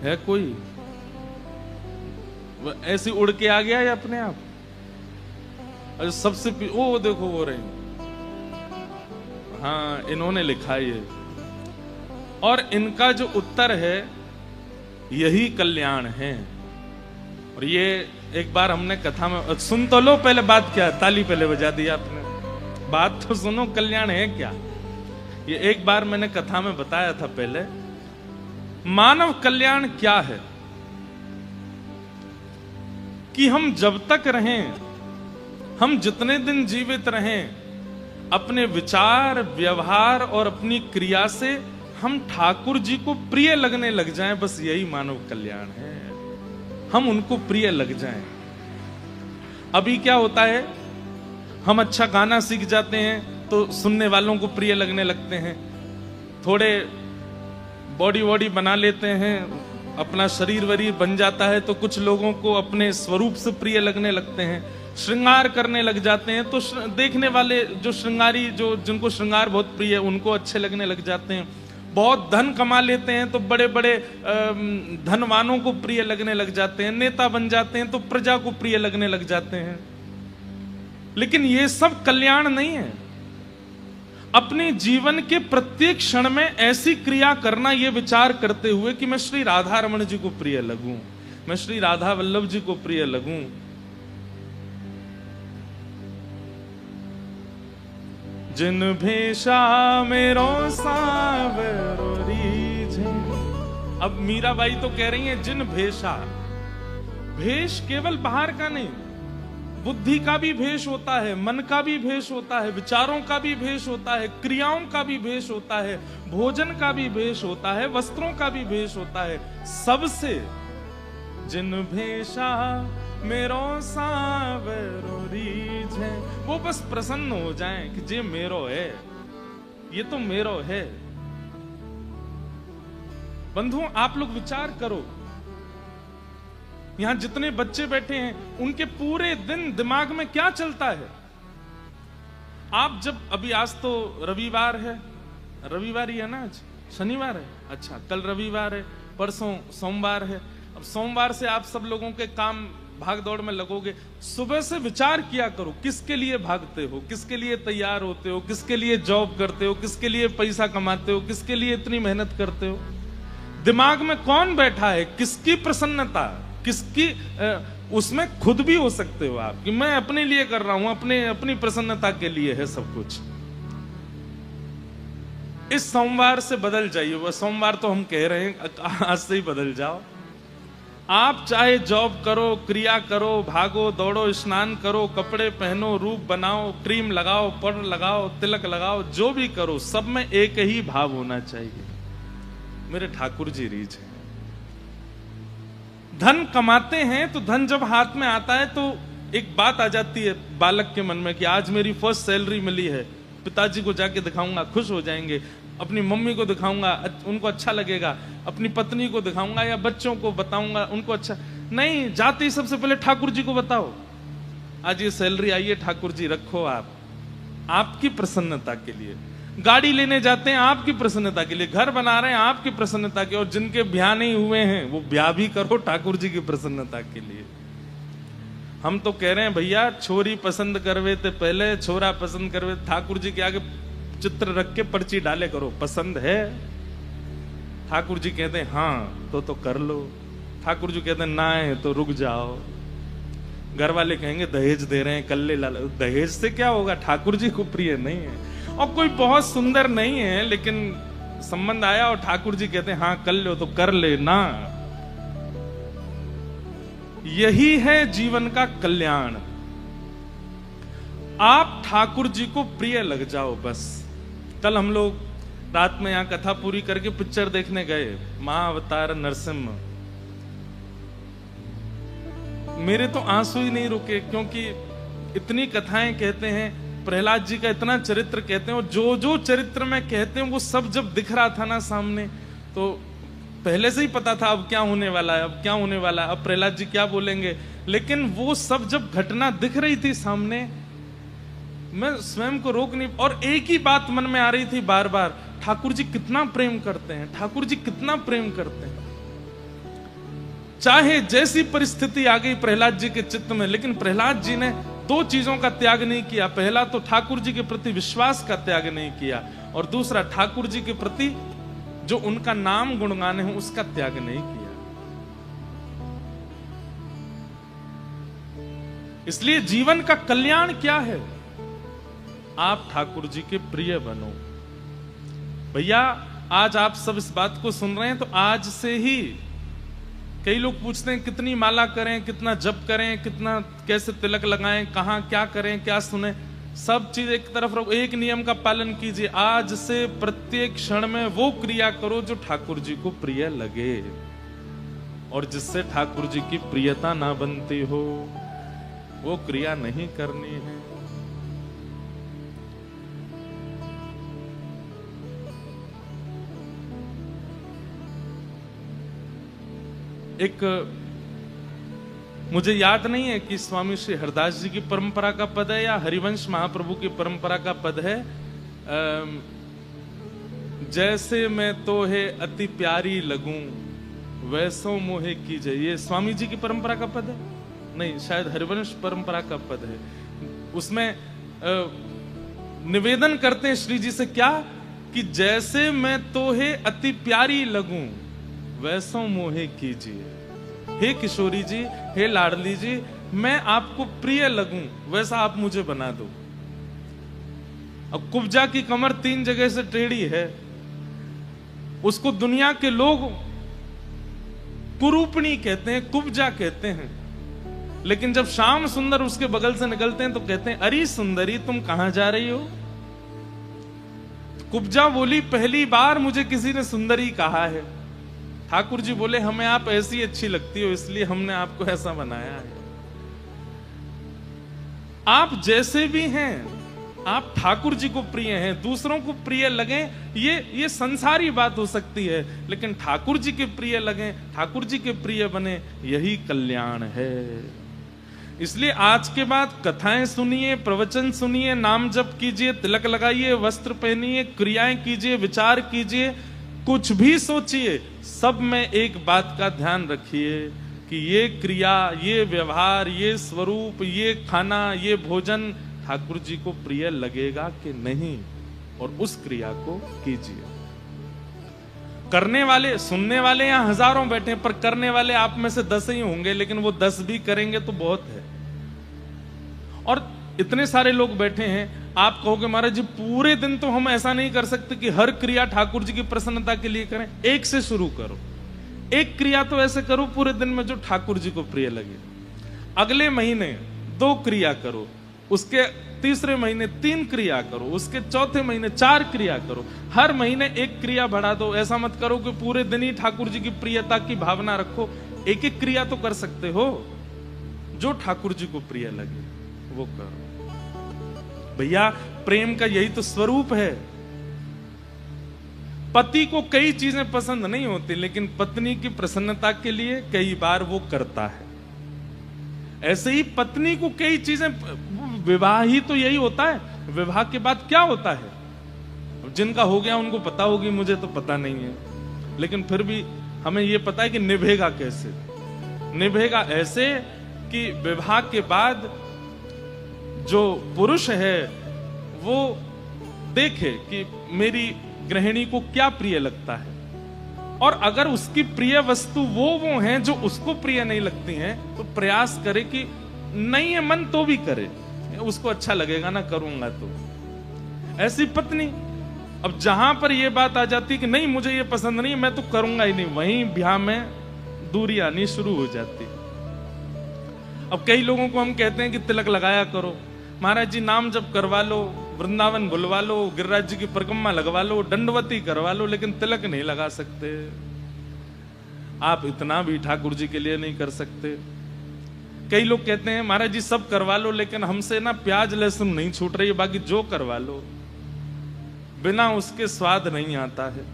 है कोई? वो ऐसे उड़ के आ गया या अपने आप? अरे सबसे ओ देखो वो रही, हाँ इन्होंने लिखा ये, और इनका जो उत्तर है यही कल्याण है। और ये एक बार हमने कथा में, सुन तो लो पहले बात क्या, ताली पहले बजा दी आपने, बात तो सुनो, कल्याण है क्या। ये एक बार मैंने कथा में बताया था पहले, मानव कल्याण क्या है कि हम जब तक रहें, हम जितने दिन जीवित रहें, अपने विचार, व्यवहार और अपनी क्रिया से हम ठाकुर जी को प्रिय लगने लग जाएं, बस यही मानव कल्याण है। हम उनको प्रिय लग जाएं। अभी क्या होता है, हम अच्छा गाना सीख जाते हैं तो सुनने वालों को प्रिय लगने लगते हैं, थोड़े बॉडी वॉडी बना लेते हैं, अपना शरीर वरीर बन जाता है तो कुछ लोगों को अपने स्वरूप से प्रिय लगने लगते हैं, श्रृंगार करने लग जाते हैं तो देखने वाले जो श्रृंगारी, जो जिनको श्रृंगार बहुत प्रिय है उनको अच्छे लगने लग जाते हैं। बहुत धन कमा लेते हैं तो बड़े बड़े धनवानों को प्रिय लगने लग जाते हैं, नेता बन जाते हैं तो प्रजा को प्रिय लगने लग जाते हैं। लेकिन ये सब कल्याण नहीं है। अपने जीवन के प्रत्येक क्षण में ऐसी क्रिया करना, ये विचार करते हुए कि मैं श्री राधा रमण जी को प्रिय लगूं, मैं श्री राधा वल्लभ जी को प्रिय लगूं। जिन भेषा मेरो सावरो रीझे। अब मीराबाई तो कह रही है जिन भेषा, भेष केवल बाहर का नहीं, बुद्धि का भी भेष होता है, मन का भी भेष होता है, विचारों का भी भेष होता है, क्रियाओं का भी भेष होता है, भोजन का भी भेष होता है, वस्त्रों का भी भेष होता है। सबसे जिन भेषा मेरो सावरो रीझे, वो बस प्रसन्न हो जाएं कि जे मेरो है, ये तो मेरो है। बंधुओं आप लोग विचार करो, यहां जितने बच्चे बैठे हैं उनके पूरे दिन दिमाग में क्या चलता है। आप जब अभी, आज तो रविवार है, रविवार ही है ना, आज शनिवार है, अच्छा कल रविवार है, परसों सोमवार है। अब सोमवार से आप सब लोगों के काम भाग दौड़ में लगोगे। सुबह से विचार किया करो, किसके लिए भागते हो, किसके लिए तैयार होते हो, किसके लिए जॉब करते हो, किसके लिए पैसा कमाते हो, किसके लिए इतनी मेहनत करते हो। दिमाग में कौन बैठा है, किसकी प्रसन्नता, किसकी उसमें खुद भी हो सकते हो आप कि मैं अपने लिए कर रहा हूं, अपनी प्रसन्नता के लिए है सब कुछ। इस सोमवार से बदल जाइए, वह सोमवार तो हम कह रहे हैं, आज से ही बदल जाओ। आप चाहे जॉब करो, क्रिया करो, भागो दौड़ो, स्नान करो, कपड़े पहनो, रूप बनाओ, क्रीम लगाओ, पर्ल लगाओ, तिलक लगाओ, जो भी करो, सब में एक ही भाव होना चाहिए, मेरे ठाकुर जी रीझ है। धन कमाते हैं तो धन जब हाथ में आता है तो एक बात आ जाती है बालक के मन में कि आज मेरी फर्स्ट सैलरी मिली है, पिताजी को जाके दिखाऊंगा, खुश हो जाएंगे, अपनी मम्मी को दिखाऊंगा, उनको अच्छा लगेगा, अपनी पत्नी को दिखाऊंगा या बच्चों को बताऊंगा, उनको अच्छा नहीं। जाते ही सबसे पहले ठाकुर जी को बताओ, आज ये सैलरी आई है ठाकुर जी रखो, आप आपकी प्रसन्नता के लिए। गाड़ी लेने जाते हैं आपकी प्रसन्नता के लिए, घर बना रहे हैं आपकी प्रसन्नता के, और जिनके ब्याह नहीं हुए हैं वो ब्याह भी करो ठाकुर जी की प्रसन्नता के लिए। हम तो कह रहे हैं भैया, छोरी पसंद करवे थे पहले, छोरा पसंद करवे, ठाकुर जी के आगे चित्र रख के पर्ची डाले करो, पसंद है। ठाकुर जी कहते हैं हाँ तो कर लो, ठाकुर जी कहते हैं ना है तो रुक जाओ। घर वाले कहेंगे दहेज दे रहे हैं, कल्ले ला, दहेज से क्या होगा, ठाकुर जी को प्रिय नहीं है। और कोई बहुत सुंदर नहीं है लेकिन संबंध आया और ठाकुर जी कहते हैं हाँ कर लो तो कर ले ना। यही है जीवन का कल्याण। आप ठाकुर जी को प्रिय लग जाओ बस। कल हम लोग रात में यहां कथा पूरी करके पिक्चर देखने गए, महाअवतार नरसिम्हा। मेरे तो आंसू ही नहीं रुके, क्योंकि इतनी कथाएं कहते हैं, प्रहलाद जी का इतना चरित्र कहते हैं, और जो जो चरित्र में कहते हैं वो सब जब दिख रहा था ना सामने, तो पहले से ही पता था अब क्या होने वाला है, अब क्या होने वाला है, अब प्रहलाद जी क्या बोलेंगे। लेकिन वो सब जब घटना दिख रही थी सामने, मैं स्वयं को रोक नहीं, और एक ही बात मन में आ रही थी बार बार, ठाकुर जी कितना प्रेम करते हैं, ठाकुर जी कितना प्रेम करते हैं। चाहे जैसी परिस्थिति आ गई प्रहलाद जी के चित्त में, लेकिन प्रहलाद जी ने दो चीजों का त्याग नहीं किया। पहला तो ठाकुर जी के प्रति विश्वास का त्याग नहीं किया, और दूसरा ठाकुर जी के प्रति जो उनका नाम गुणगान है उसका त्याग नहीं किया। इसलिए जीवन का कल्याण क्या है? आप ठाकुर जी के प्रिय बनो। भैया आज आप सब इस बात को सुन रहे हैं, तो आज से ही कई लोग पूछते हैं कितनी माला करें, कितना जप करें, कितना कैसे तिलक लगाएं, कहां क्या करें, क्या सुने, सब चीज एक तरफ रखो, एक नियम का पालन कीजिए। आज से प्रत्येक क्षण में वो क्रिया करो जो ठाकुर जी को प्रिय लगे, और जिससे ठाकुर जी की प्रियता ना बनती हो वो क्रिया नहीं करनी है। एक मुझे याद नहीं है कि स्वामी श्री हरदास जी की परंपरा का पद है या हरिवंश महाप्रभु की परंपरा का पद है, जैसे मैं तो है अति प्यारी लगूं वैसो मोहे कीजिए। ये स्वामी जी की परंपरा का पद है? नहीं, शायद हरिवंश परंपरा का पद है। उसमें निवेदन करते हैं श्री जी से क्या, कि जैसे मैं तो है अति प्यारी लगूं वैसो मोहे कीजिए। हे किशोरी जी, हे लाडली जी, मैं आपको प्रिय लगूं वैसा आप मुझे बना दो। अब कुब्जा की कमर 3 जगह से टेढ़ी है, उसको दुनिया के लोग कुरूपणी कहते हैं, कुब्जा कहते हैं, लेकिन जब श्याम सुंदर उसके बगल से निकलते हैं तो कहते हैं अरे सुंदरी तुम कहां जा रही हो? कुब्जा बोली पहली बार मुझे किसी ने सुंदरी कहा है। ठाकुर जी बोले हमें आप ऐसी अच्छी लगती हो इसलिए हमने आपको ऐसा बनाया है। आप जैसे भी हैं, आप ठाकुर जी को प्रिय हैं, दूसरों को प्रिय लगे ये संसारी बात हो सकती है, लेकिन ठाकुर जी के प्रिय लगे, ठाकुर जी के प्रिय बने, यही कल्याण है। इसलिए आज के बाद कथाएं सुनिए, प्रवचन सुनिए, नाम जप कीजिए, तिलक लगाइए, वस्त्र पहनिए, क्रियाएं कीजिए, विचार कीजिए, कुछ भी सोचिए, सब में एक बात का ध्यान रखिए कि ये क्रिया, ये व्यवहार, ये स्वरूप, ये खाना, ये भोजन ठाकुर जी को प्रिय लगेगा कि नहीं, और उस क्रिया को कीजिए। करने वाले, सुनने वाले यहाँ हजारों बैठे, पर करने वाले आप में से 10 ही होंगे, लेकिन वो 10 भी करेंगे तो बहुत है। और इतने सारे लोग बैठे हैं, आप कहोगे महाराज जी पूरे दिन तो हम ऐसा नहीं कर सकते कि हर क्रिया ठाकुर जी की प्रसन्नता के लिए करें। एक से शुरू करो, एक क्रिया तो ऐसे करो पूरे दिन में जो ठाकुर जी को प्रिय लगे। अगले महीने 2 क्रिया करो, उसके तीसरे महीने 3 क्रिया करो, उसके चौथे महीने 4 क्रिया करो, हर महीने 1 क्रिया बढ़ा दो। ऐसा मत करो कि पूरे दिन ही ठाकुर जी की प्रियता की भावना रखो। एक एक क्रिया तो कर सकते हो, जो ठाकुर जी को प्रिय लगे वो करो। भैया प्रेम का यही तो स्वरूप है। पति को कई चीजें पसंद नहीं होती, लेकिन पत्नी की प्रसन्नता के लिए कई बार वो करता है। ऐसे ही पत्नी को कई चीजें, विवाह ही तो यही होता है। विवाह के बाद क्या होता है जिनका हो गया उनको पता होगी, मुझे तो पता नहीं है, लेकिन फिर भी हमें यह पता है कि निभेगा कैसे। निभेगा ऐसे कि विवाह के बाद जो पुरुष है वो देखे कि मेरी गृहिणी को क्या प्रिय लगता है, और अगर उसकी प्रिय वस्तु वो हैं जो उसको प्रिय नहीं लगती हैं, तो प्रयास करे कि नहीं है मन तो भी करे, उसको अच्छा लगेगा ना, करूंगा तो। ऐसी पत्नी, अब जहां पर यह बात आ जाती कि नहीं मुझे ये पसंद नहीं, मैं तो करूंगा ही नहीं, वहीं ब्याह में दूरी आनी शुरू हो जाती। अब कई लोगों को हम कहते हैं कि तिलक लगाया करो, महाराज जी नाम जप करवा लो, वृंदावन बुलवा लो, गिरिराज जी की परिक्रमा लगवा लो, दंडवती करवा लो, लेकिन तिलक नहीं लगा सकते। आप इतना भी ठाकुर जी के लिए नहीं कर सकते। कई लोग कहते हैं महाराज जी सब करवा लो, लेकिन हमसे ना प्याज लहसुन नहीं छूट रही है, बाकी जो करवा लो, बिना उसके स्वाद नहीं आता है।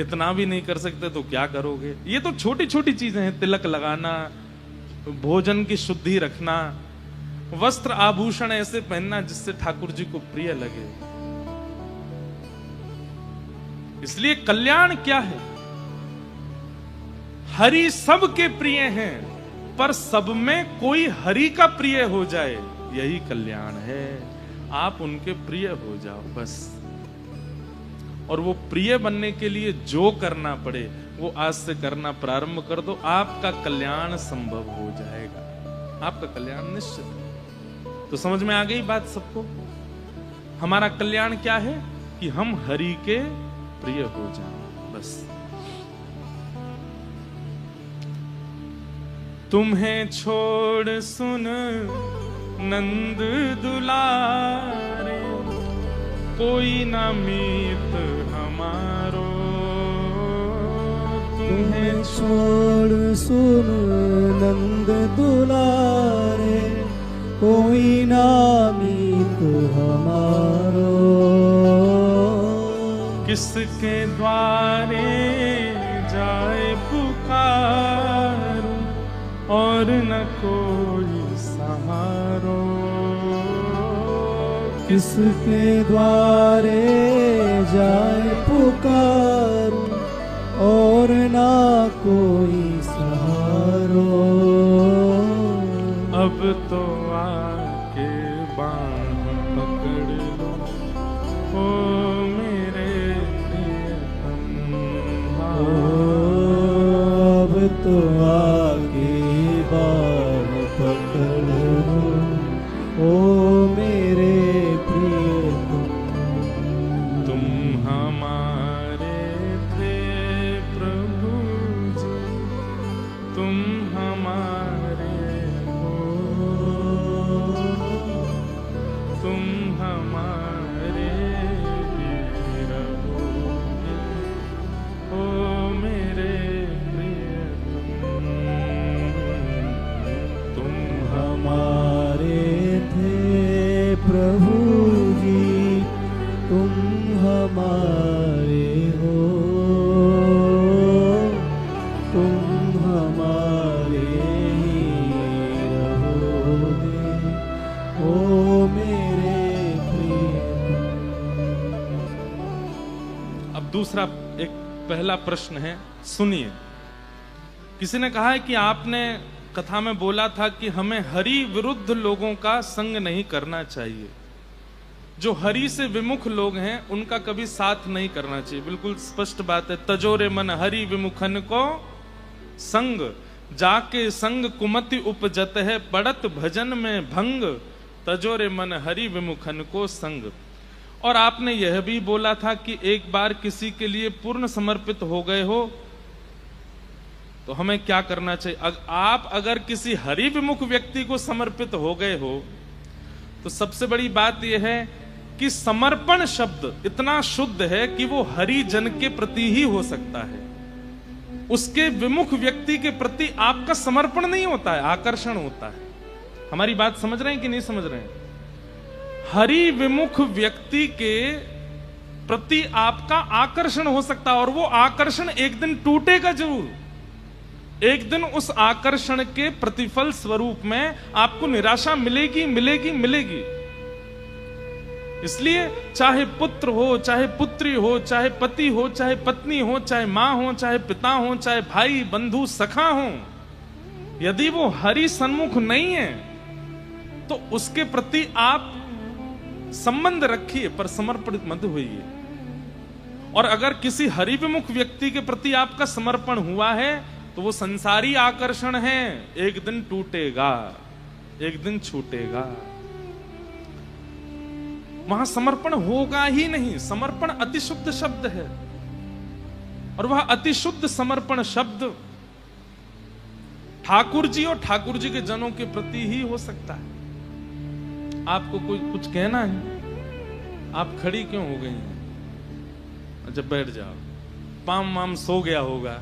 इतना भी नहीं कर सकते तो क्या करोगे? ये तो छोटी छोटी चीजें हैं, तिलक लगाना, भोजन की शुद्धि रखना, वस्त्र आभूषण ऐसे पहनना जिससे ठाकुर जी को प्रिय लगे। इसलिए कल्याण क्या है? हरि सबके प्रिय हैं, पर सब में कोई हरि का प्रिय हो जाए, यही कल्याण है। आप उनके प्रिय हो जाओ बस। और वो प्रिय बनने के लिए जो करना पड़े वो आज से करना प्रारंभ कर दो, आपका कल्याण संभव हो जाएगा, आपका कल्याण निश्चित है। तो समझ में आ गई बात सबको? हमारा कल्याण क्या है कि हम हरि के प्रिय हो जाएं बस। तुम्हें छोड़ सुन नंद दुलारे, कोई ना मीत हमारो। तुम्हें छोड़ सुन नंद दुलारे, कोई ना मीत हमारो। किसके द्वारे जाए पुकारो, और न कोई सहारो। किसके द्वारे जाए पुकारो, और ना कोई सहारो। अब तो आके बांह पकड़ लो, ओ मेरे प्रियतम। अब तो आके बांह पकड़ लो, ओ मेरे प्रियतम। तुम हमारे थे प्रभु जी, तुम हमारे हो, तुम हमारे वीर होगे, ओ मेरे प्रियतम। तुम हमारे थे प्रभु जी, तुम हमारे हो, तुम हमारे ही रहोगे, ओ मेरे प्रियतम। अब दूसरा एक पहला प्रश्न है, सुनिए। किसी ने कहा है कि आपने कथा में बोला था कि हमें हरि विरुद्ध लोगों का संग नहीं करना चाहिए। जो हरि से विमुख लोग हैं उनका कभी साथ नहीं करना चाहिए, बिल्कुल स्पष्ट बात है। तजोरे मन हरि विमुखन को संग, जाके संग कुमति उपजत है, पड़त भजन में भंग। तजोरे मन हरि विमुखन को संग। और आपने यह भी बोला था कि एक बार किसी के लिए पूर्ण समर्पित हो गए हो तो हमें क्या करना चाहिए। आप अगर किसी हरि विमुख व्यक्ति को समर्पित हो गए हो तो सबसे बड़ी बात यह है कि समर्पण शब्द इतना शुद्ध है कि वो हरि जन के प्रति ही हो सकता है। उसके विमुख व्यक्ति के प्रति आपका समर्पण नहीं होता है, आकर्षण होता है। हमारी बात समझ रहे हैं कि नहीं समझ रहे हैं? हरि विमुख व्यक्ति के प्रति आपका आकर्षण हो सकता है, और वो आकर्षण एक दिन टूटेगा जरूर। एक दिन उस आकर्षण के प्रतिफल स्वरूप में आपको निराशा मिलेगी मिलेगी मिलेगी। इसलिए चाहे पुत्र हो, चाहे पुत्री हो, चाहे पति हो, चाहे पत्नी हो, चाहे मां हो, चाहे पिता हो, चाहे भाई बंधु सखा हो, यदि वो हरि सन्मुख नहीं है तो उसके प्रति आप संबंध रखिए पर समर्पित मत होइए। और अगर किसी हरि विमुख व्यक्ति के प्रति आपका समर्पण हुआ है तो वो संसारी आकर्षण है, एक दिन टूटेगा, एक दिन छूटेगा, वहां समर्पण होगा ही नहीं। समर्पण अतिशुद्ध शब्द है, और वह अतिशुद्ध समर्पण शब्द ठाकुर जी और ठाकुर जी के जनों के प्रति ही हो सकता है। आपको कोई कुछ कहना है? आप खड़ी क्यों हो गई हैं? अच्छा बैठ जाओ, पाम वाम सो गया होगा।